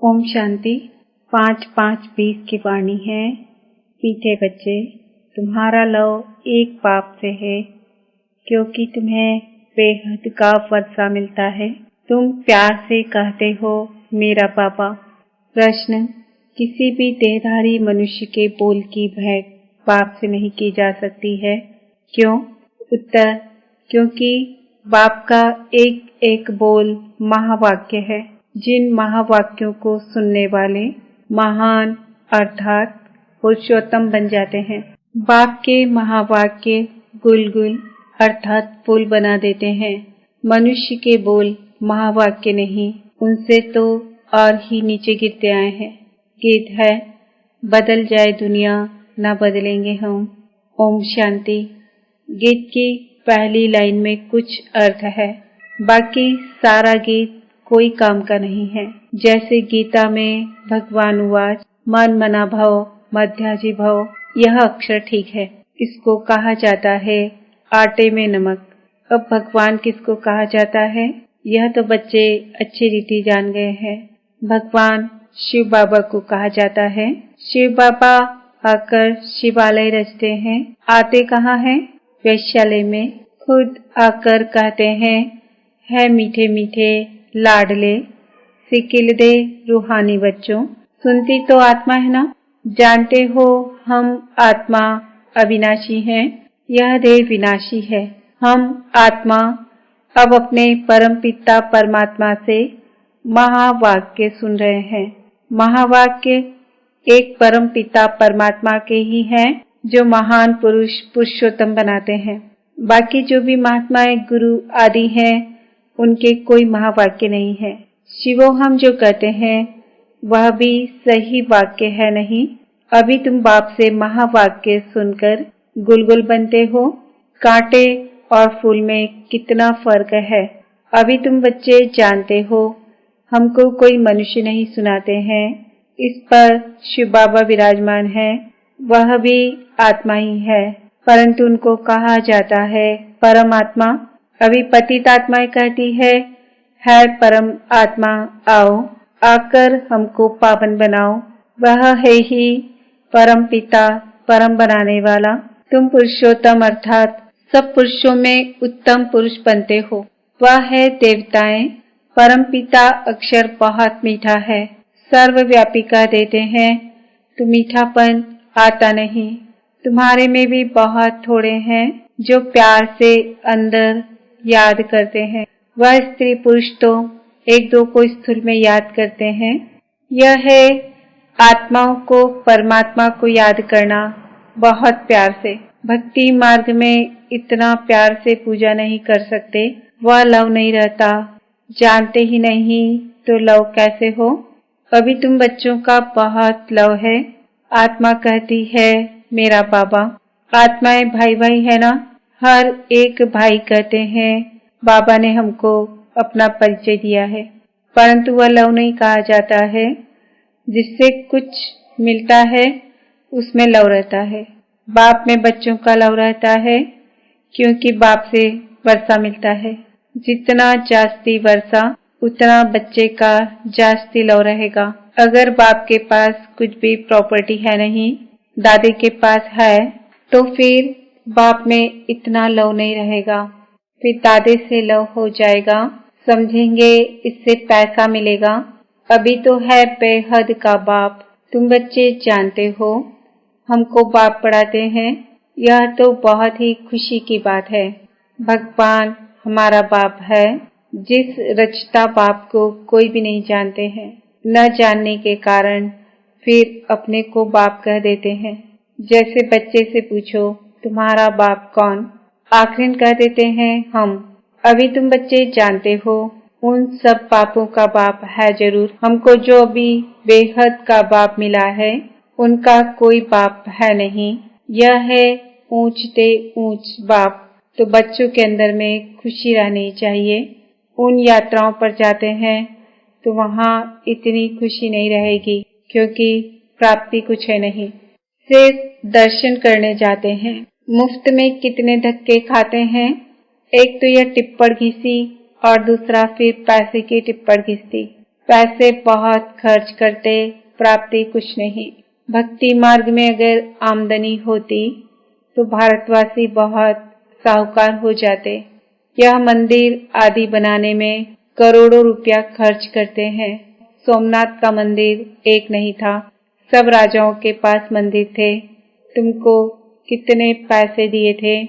ओम शांति 5-5-20 की वाणी है। मीठे बच्चे, तुम्हारा लव एक बाप से है, क्योंकि तुम्हें बेहद का वर्षा मिलता है। तुम प्यार से कहते हो मेरा पापा। प्रश्न, किसी भी देहधारी मनुष्य के बोल की भेंट बाप से नहीं की जा सकती है। क्यों? उत्तर, क्योंकि बाप का एक एक बोल महावाक्य है। जिन महावाक्यों को सुनने वाले महान अर्थात पुरुषोत्तम बन जाते हैं। बाप के महावाक्य गुलगुल अर्थात पुल बना देते हैं। मनुष्य के बोल महावाक्य नहीं, उनसे तो और ही नीचे गिरते आए हैं। गीत है, बदल जाए दुनिया न बदलेंगे हम। ओम शांति। गीत की पहली लाइन में कुछ अर्थ है, बाकी सारा गीत कोई काम का नहीं है। जैसे गीता में भगवान उवाच मन मना भव मध्याजी भव, यह अक्षर ठीक है। इसको कहा जाता है आटे में नमक। अब भगवान किसको कहा जाता है, यह तो बच्चे अच्छी रीति जान गए हैं। भगवान शिव बाबा को कहा जाता है। शिव बाबा आकर शिवालय रचते हैं। आते कहाँ हैं? वैश्यालय में। खुद आकर कहते हैं, है मीठे मीठे लाडले सिकिल दे रूहानी बच्चों। सुनती तो आत्मा है ना। जानते हो हम आत्मा अविनाशी हैं, यह देह विनाशी है। हम आत्मा अब अपने परम पिता परमात्मा से महावाक्य सुन रहे हैं। महावाक्य एक परम पिता परमात्मा के ही हैं, जो महान पुरुष पुरुषोत्तम बनाते हैं। बाकी जो भी महात्माएं गुरु आदि हैं, उनके कोई महावाक्य नहीं है। शिवो हम जो कहते हैं वह भी सही वाक्य है नहीं। अभी तुम बाप से महावाक्य सुनकर गुलगुल बनते हो। कांटे और फूल में कितना फर्क है, अभी तुम बच्चे जानते हो। हमको कोई मनुष्य नहीं सुनाते हैं। इस पर शिव बाबा विराजमान है, वह भी आत्मा ही है, परंतु उनको कहा जाता है परमात्मा। अभी पतित आत्माएं कहती है परम आत्मा आओ, आकर हमको पावन बनाओ। वह है ही परम पिता परम बनाने वाला। तुम पुरुषोत्तम अर्थात सब पुरुषों में उत्तम पुरुष बनते हो। वह है देवताएं। परम पिता अक्षर बहुत मीठा है, सर्वव्यापी कह देते हैं, तो मीठापन आता नहीं। तुम्हारे में भी बहुत थोड़े हैं जो प्यार से अंदर याद करते हैं। वह स्त्री पुरुष तो एक दो को स्थूल में याद करते हैं। यह है आत्माओं को परमात्मा को याद करना बहुत प्यार से। भक्ति मार्ग में इतना प्यार से पूजा नहीं कर सकते, वह लव नहीं रहता। जानते ही नहीं तो लव कैसे हो। अभी तुम बच्चों का बहुत लव है। आत्मा कहती है मेरा बाबा। आत्माएं भाई भाई है ना, हर एक भाई कहते हैं। बाबा ने हमको अपना परिचय दिया है, परंतु वह लव नहीं कहा जाता है। जिससे कुछ मिलता है उसमें लव रहता है। बाप में बच्चों का लव रहता है, क्योंकि बाप से वर्षा मिलता है। जितना जास्ती वर्षा उतना बच्चे का जास्ती लव रहेगा। अगर बाप के पास कुछ भी प्रॉपर्टी है नहीं, दादी के पास है, तो फिर बाप में इतना लव नहीं रहेगा। फिर दादे से लव हो जाएगा, समझेंगे इससे पैसा मिलेगा। अभी तो है बेहद का बाप। तुम बच्चे जानते हो हमको बाप पढ़ाते हैं, यह तो बहुत ही खुशी की बात है। भगवान हमारा बाप है। जिस रचता बाप को कोई भी नहीं जानते हैं, न जानने के कारण फिर अपने को बाप कह देते हैं। जैसे बच्चे से पूछो तुम्हारा बाप कौन, आखिर कह देते हैं हम। अभी तुम बच्चे जानते हो उन सब बापों का बाप है जरूर। हमको जो अभी बेहद का बाप मिला है, उनका कोई बाप है नहीं। यह है ऊंचते ऊंच बाप। तो बच्चों के अंदर में खुशी रहनी चाहिए। उन यात्राओं पर जाते हैं तो वहाँ इतनी खुशी नहीं रहेगी, क्योंकि प्राप्ति कुछ है नहीं। सिर्फ दर्शन करने जाते हैं। मुफ्त में कितने धक्के खाते हैं। एक तो यह टिप्पण घिसी और दूसरा फिर पैसे की टिप्पण घिसती। पैसे बहुत खर्च करते, प्राप्ति कुछ नहीं। भक्ति मार्ग में अगर आमदनी होती तो भारतवासी बहुत साहूकार हो जाते। यह मंदिर आदि बनाने में करोड़ों रुपया खर्च करते हैं। सोमनाथ का मंदिर एक नहीं था, सब राजाओं के पास मंदिर थे। तुमको कितने पैसे दिए थे?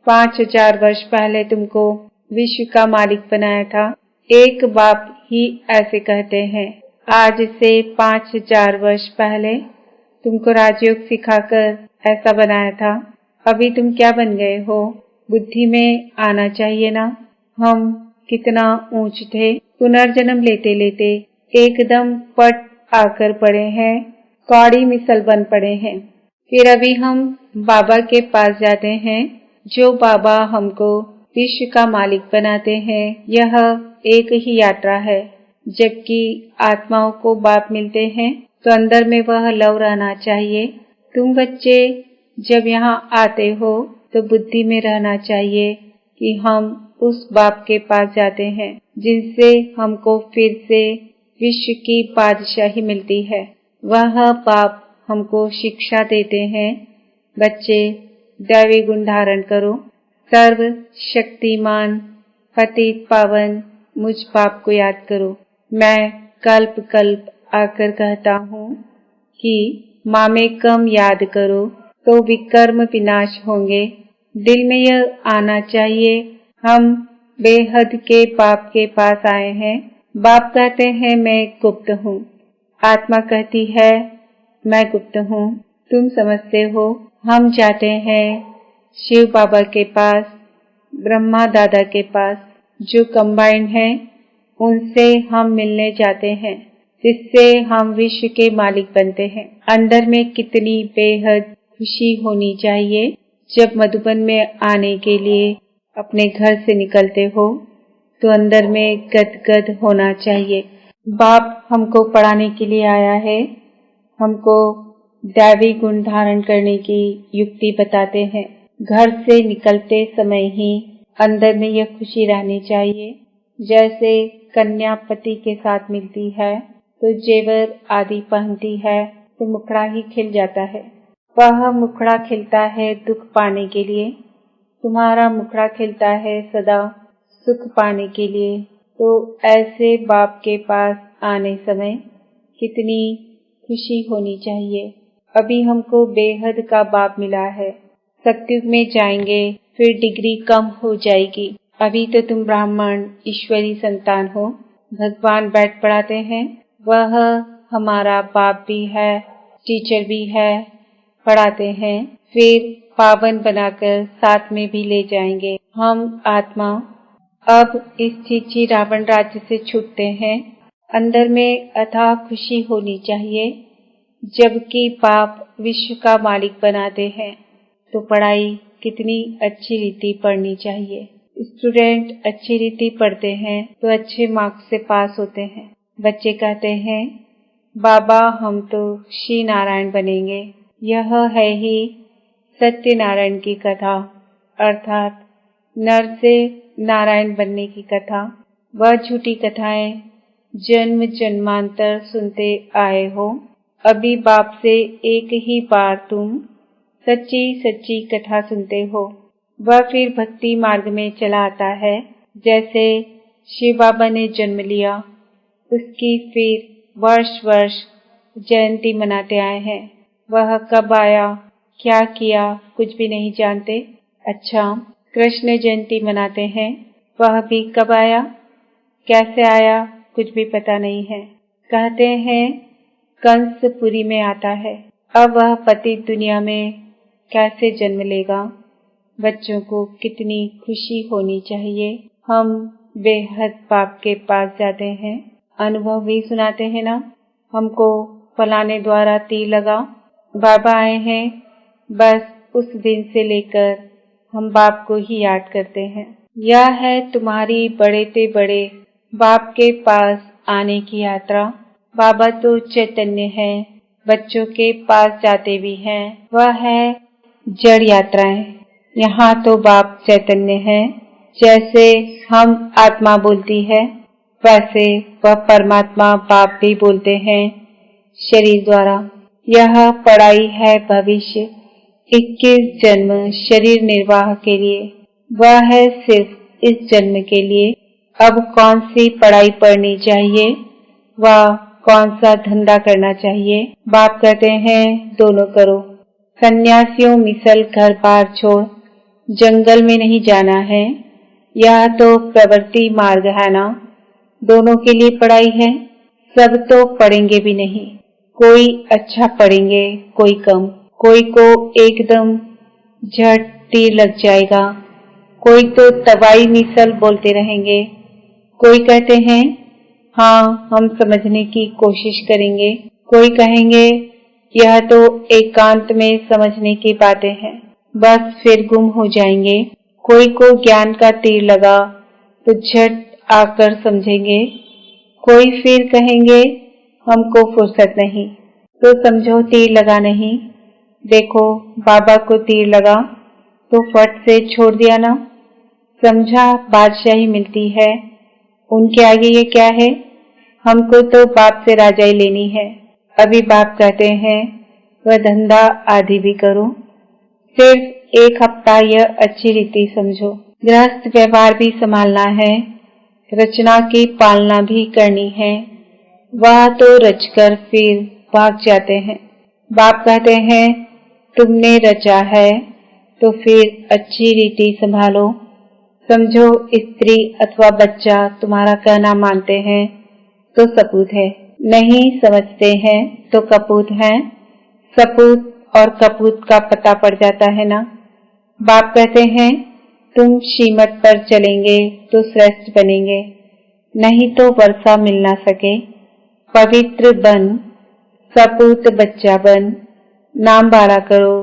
5000 वर्ष पहले तुमको विश्व का मालिक बनाया था। एक बाप ही ऐसे कहते हैं। आज से 5000 वर्ष पहले तुमको राजयोग सिखाकर ऐसा बनाया था। अभी तुम क्या बन गए हो? बुद्धि में आना चाहिए ना। हम कितना ऊंच थे, पुनर्जन्म लेते लेते एकदम पट आकर पड़े हैं, कौड़ी मिसल बन पड़े हैं। फिर अभी हम बाबा के पास जाते हैं, जो बाबा हमको विश्व का मालिक बनाते हैं। यह एक ही यात्रा है। जबकि आत्माओं को बाप मिलते हैं तो अंदर में वह लव रहना चाहिए। तुम बच्चे जब यहाँ आते हो तो बुद्धि में रहना चाहिए कि हम उस बाप के पास जाते हैं, जिनसे हमको फिर से विश्व की बादशाही मिलती है। वह बाप हमको शिक्षा देते हैं, बच्चे दैवी गुण धारण करो, सर्व शक्तिमान पतित पावन मुझ बाप को याद करो। मैं कल्प कल्प आकर कहता हूँ कि मामे कम याद करो तो विकर्म विनाश होंगे। दिल में यह आना चाहिए, हम बेहद के बाप के पास आए हैं। बाप कहते हैं मैं गुप्त हूँ, आत्मा कहती है मैं गुप्त हूँ। तुम समझते हो। हम जाते हैं शिव बाबा के पास, ब्रह्मा दादा के पास, जो कंबाइंड हैं, उनसे हम मिलने जाते हैं, जिससे हम विश्व के मालिक बनते हैं। अंदर में कितनी बेहद खुशी होनी चाहिए जब मधुबन में आने के लिए अपने घर से निकलते हो तो अंदर में गदगद होना चाहिए। बाप हमको पढ़ाने के लिए आया है, हमको दैवी गुण धारण करने की युक्ति बताते हैं। घर से निकलते समय ही अंदर में यह खुशी रहनी चाहिए। जैसे कन्या पति के साथ मिलती है तो जेवर आदि पहनती है तो मुखड़ा ही खिल जाता है। वह मुखड़ा खिलता है दुख पाने के लिए, तुम्हारा मुखड़ा खिलता है सदा सुख पाने के लिए। तो ऐसे बाप के पास आने समय कितनी खुशी होनी चाहिए। अभी हमको बेहद का बाप मिला है। सत्युग में जाएंगे फिर डिग्री कम हो जाएगी। अभी तो तुम ब्राह्मण ईश्वरी संतान हो। भगवान बैठ पढ़ाते हैं, वह हमारा बाप भी है, टीचर भी है, पढ़ाते हैं, फिर पावन बनाकर साथ में भी ले जाएंगे। हम आत्मा अब इस चीची रावण राज्य से छूटते हैं। अंदर में अथाह खुशी होनी चाहिए। जबकि बाप विश्व का मालिक बनाते हैं तो पढ़ाई कितनी अच्छी रीति पढ़नी चाहिए। स्टूडेंट अच्छी रीति पढ़ते हैं तो अच्छे मार्क्स से पास होते हैं। बच्चे कहते हैं बाबा हम तो श्री नारायण बनेंगे। यह है ही सत्यनारायण की कथा, अर्थात नर से नारायण बनने की कथा। वह झूठी कथाएं जन्म जन्मांतर सुनते आए हो। अभी बाप से एक ही बार तुम सच्ची सच्ची कथा सुनते हो। वह फिर भक्ति मार्ग में चला आता है। जैसे शिव बाबा ने जन्म लिया, उसकी फिर वर्ष वर्ष जयंती मनाते आए हैं। वह कब आया, क्या किया, कुछ भी नहीं जानते। अच्छा, कृष्ण जयंती मनाते हैं, वह भी कब आया, कैसे आया, कुछ भी पता नहीं है। कहते हैं कंसपुरी में आता है। अब वह पतित दुनिया में कैसे जन्म लेगा। बच्चों को कितनी खुशी होनी चाहिए। हम बेहद बाप के पास जाते हैं, अनुभव भी सुनाते हैं ना। हमको फलाने द्वारा तीर लगा, बाबा आए हैं, बस उस दिन से लेकर हम बाप को ही याद करते हैं। यह है तुम्हारी बड़े ते बड़े बाप के पास आने की यात्रा। बाबा तो चैतन्य है, बच्चों के पास जाते भी हैं, वह है जड़ यात्राएं। यहाँ तो बाप चैतन्य है। जैसे हम आत्मा बोलती है, वैसे वह परमात्मा बाप भी बोलते हैं शरीर द्वारा। यह पढ़ाई है भविष्य 21 जन्म शरीर निर्वाह के लिए, वह है सिर्फ इस जन्म के लिए। अब कौन सी पढ़ाई पढ़नी चाहिए, वह कौन सा धंधा करना चाहिए? बाप कहते हैं दोनों करो। सन्यासियों मिसल घर बार छोड़ जंगल में नहीं जाना है, यह तो प्रवृत्ति मार्ग है ना। दोनों के लिए पढ़ाई है। सब तो पढ़ेंगे भी नहीं, कोई अच्छा पढ़ेंगे, कोई कम। कोई को एकदम झट तीर लग जाएगा, कोई तो तवाई मिसल बोलते रहेंगे। कोई कहते हैं हाँ हम समझने की कोशिश करेंगे, कोई कहेंगे यह तो एकांत में समझने की बातें हैं, बस फिर गुम हो जाएंगे। कोई को ज्ञान का तीर लगा तो झट आकर समझेंगे। कोई फिर कहेंगे हमको फुर्सत नहीं, तो समझो तीर लगा नहीं। देखो बाबा को तीर लगा तो फट से छोड़ दिया ना, समझा बादशाही मिलती है। उनके आगे ये क्या है, हमको तो बाप से राजाई लेनी है। अभी बाप कहते हैं वह धंधा आदि भी करो, सिर्फ 1 हफ्ता यह अच्छी रीति समझो। गृहस्थ व्यवहार भी संभालना है, रचना की पालना भी करनी है। वह तो रचकर फिर भाग जाते हैं। बाप कहते हैं तुमने रचा है तो फिर अच्छी रीति संभालो। समझो स्त्री अथवा बच्चा तुम्हारा कहना मानते हैं तो सपूत है, नहीं समझते हैं तो कपूत हैं। सपूत और कपूत का पता पड़ जाता है ना। बाप कहते हैं तुम श्रीमत पर चलेंगे तो श्रेष्ठ बनेंगे, नहीं तो वर्षा मिल ना सके। पवित्र बन, सपूत बच्चा बन, नाम बाड़ा करो।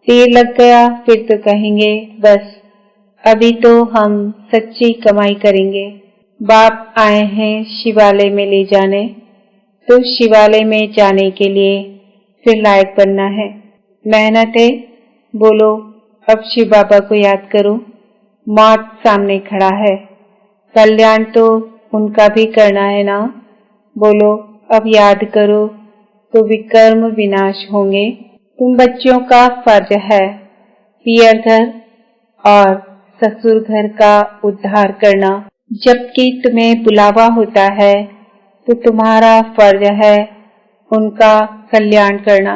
तीर लग गया फिर तो कहेंगे बस अभी तो हम सच्ची कमाई करेंगे। बाप आए हैं शिवालय में ले जाने, तो शिवालय में जाने के लिए फिर लायक बनना है। मेहनत है, बोलो अब शिव बाबा को याद करो। मौत सामने खड़ा है, कल्याण तो उनका भी करना है ना। बोलो अब याद करो तो विकर्म विनाश होंगे। तुम बच्चों का फर्ज है पियर घर और ससुर घर का उद्धार करना। जबकि तुम्हें बुलावा होता है तो तुम्हारा फर्ज है उनका कल्याण करना।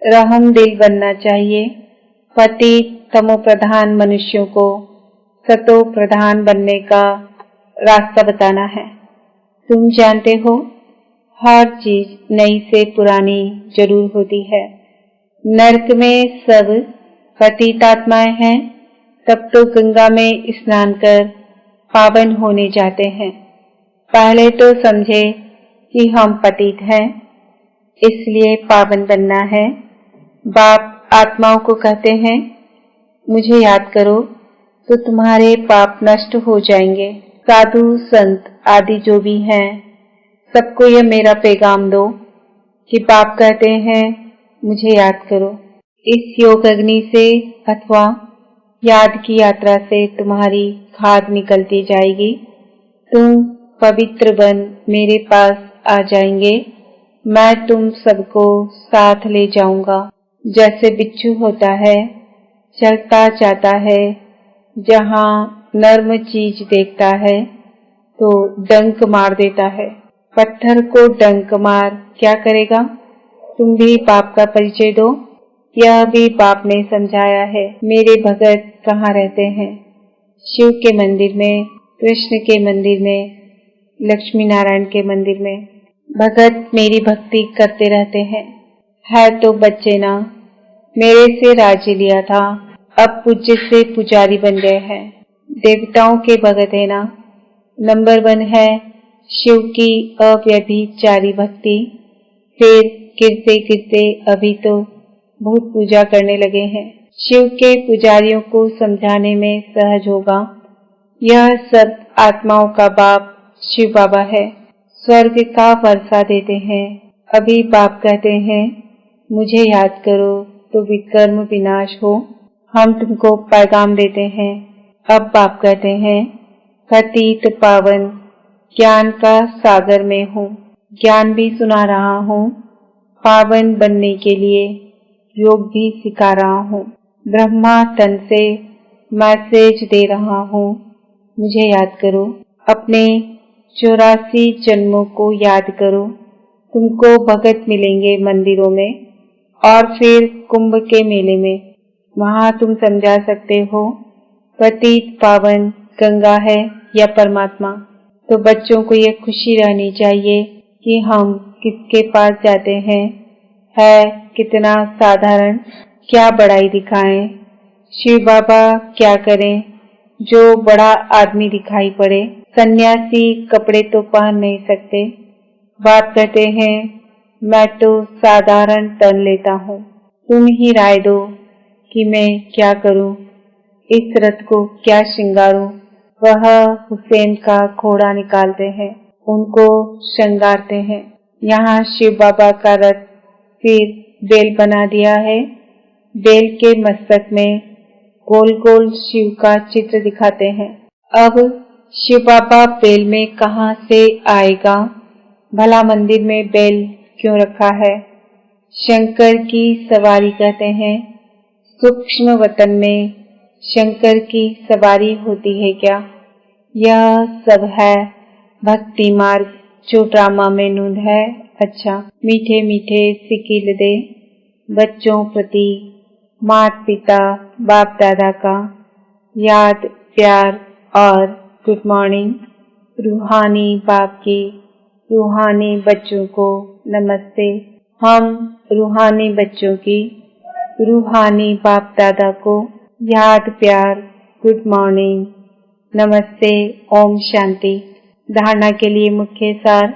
रहम दिल बनना चाहिए। पति तमो प्रधान मनुष्यों को सतो प्रधान बनने का रास्ता बताना है। तुम जानते हो हर चीज नई से पुरानी जरूर होती है। नरक में सब पतितात्माएं हैं, तब तो गंगा में स्नान कर पावन होने जाते हैं। पहले तो समझे कि हम पतित हैं, इसलिए पावन बनना है। बाप आत्माओं को कहते हैं मुझे याद करो तो तुम्हारे पाप नष्ट हो जाएंगे। साधु संत आदि जो भी हैं सबको यह मेरा पैगाम दो कि बाप कहते हैं मुझे याद करो। इस योग अग्नि से अथवा याद की यात्रा से तुम्हारी खाद निकलती जाएगी। तुम पवित्र बन मेरे पास आ जाएंगे, मैं तुम सबको साथ ले जाऊंगा। जैसे बिच्छू होता है, चलता जाता है, जहाँ नर्म चीज देखता है तो डंक मार देता है। पत्थर को डंक मार क्या करेगा? तुम भी बाप का परिचय दो। यह भी बाप ने समझाया है। मेरे भगत कहाँ रहते हैं? शिव के मंदिर में, कृष्ण के मंदिर में, लक्ष्मी नारायण के मंदिर में। भगत मेरी भक्ति करते रहते हैं। है तो बच्चे ना, मेरे से राज्य लिया था, अब पूज्य से पुजारी बन गए हैं। देवताओं के भगत है ना। नंबर 1 है शिव की अव्यभिचारी भक्ति। फिर गिरते गिरते अभी तो बहुत पूजा करने लगे हैं। शिव के पुजारियों को समझाने में सहज होगा। यह सब आत्माओं का बाप शिव बाबा है। स्वर्ग का वर्षा देते हैं। अभी बाप कहते हैं मुझे याद करो तो विकर्म विनाश हो। हम तुमको पैगाम देते हैं। अब बाप कहते हैं पतित पावन ज्ञान का सागर में हूँ, ज्ञान भी सुना रहा हूँ, पावन बनने के लिए योग भी सिखा रहा हूँ। ब्रह्मा तन से मैसेज दे रहा हूँ, मुझे याद करो। अपने 84 जन्मों को याद करो। तुमको भगत मिलेंगे मंदिरों में और फिर कुंभ के मेले में। वहाँ तुम समझा सकते हो पतित पावन गंगा है या परमात्मा। तो बच्चों को ये खुशी रहनी चाहिए कि हम किसके पास जाते हैं। है कितना साधारण, क्या बड़ाई दिखाएं। शिव बाबा क्या करें जो बड़ा आदमी दिखाई पड़े। सन्यासी कपड़े तो पहन नहीं सकते। बात करते हैं मैं तो साधारण तन लेता हूँ, तुम ही राय दो कि मैं क्या करूँ, इस रथ को क्या श्रृंगारूं। वह हुसैन का घोड़ा निकालते हैं, उनको श्रृंगारते हैं। यहाँ शिव बाबा का रथ फिर बेल बना दिया है। बेल के मस्तक में गोल गोल शिव का चित्र दिखाते हैं। अब शिव बाबा बेल में कहाँ से आएगा? भला मंदिर में बेल क्यों रखा है? शंकर की सवारी कहते हैं। सूक्ष्म वतन में शंकर की सवारी होती है क्या? यह सब है भक्ति मार्ग जो ड्रामा में नूंद है। अच्छा, मीठे मीठे सिकिल दे बच्चों प्रति माता पिता बाप दादा का याद प्यार और गुड मॉर्निंग। रूहानी बाप की रूहानी बच्चों को नमस्ते। हम रूहानी बच्चों की रूहानी बाप दादा को याद प्यार गुड मॉर्निंग नमस्ते ओम शांति। धारणा के लिए मुख्य सार,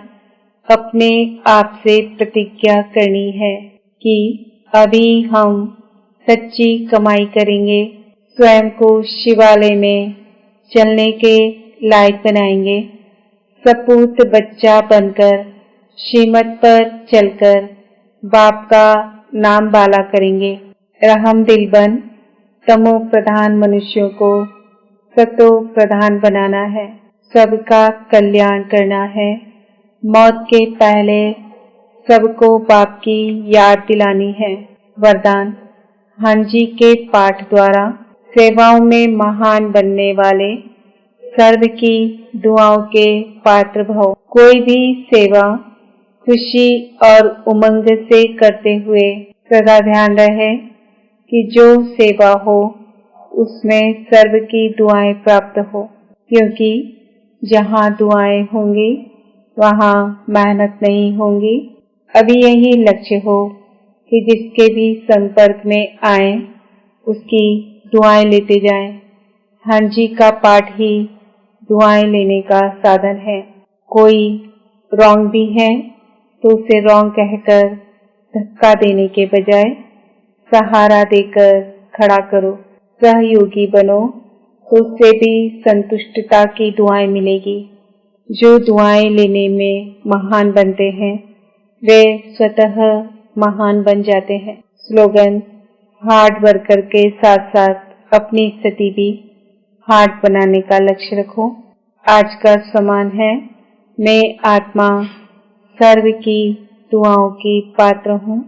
अपने आप से प्रतिज्ञा करनी है कि अभी हम सच्ची कमाई करेंगे, स्वयं को शिवालय में चलने के लायक बनाएंगे, सपूत बच्चा बनकर श्रीमत पर चलकर बाप का नाम बाला करेंगे। रहम दिल बन तमो प्रधान मनुष्यों को सतो प्रधान बनाना है, सबका कल्याण करना है। मौत के पहले सबको बाप की याद दिलानी है। वरदान, हाँ जी के पाठ द्वारा सेवाओं में महान बनने वाले सर्व की दुआओं के पात्र भव। कोई भी सेवा खुशी और उमंग से करते हुए सदा ध्यान रहे कि जो सेवा हो उसमें सर्व की दुआएं प्राप्त हो, क्योंकि जहाँ दुआएं होंगी वहाँ मेहनत नहीं होंगी। अभी यही लक्ष्य हो कि जिसके भी संपर्क में आए उसकी दुआएं लेते जाएं। हाँ जी का पाठ ही दुआएं लेने का साधन है। कोई रॉन्ग भी है तो उसे रॉन्ग कहकर धक्का देने के बजाय सहारा देकर खड़ा करो। सहयोगी बनो तो उससे भी संतुष्टता की दुआएं मिलेगी। जो दुआएं लेने में महान बनते हैं वे स्वतः महान बन जाते हैं। स्लोगन, हार्ड वर्कर के साथ साथ अपनी स्थिति भी हार्ड बनाने का लक्ष्य रखो। आज का समान है, मैं आत्मा सर्व की दुआओं की पात्र हूँ।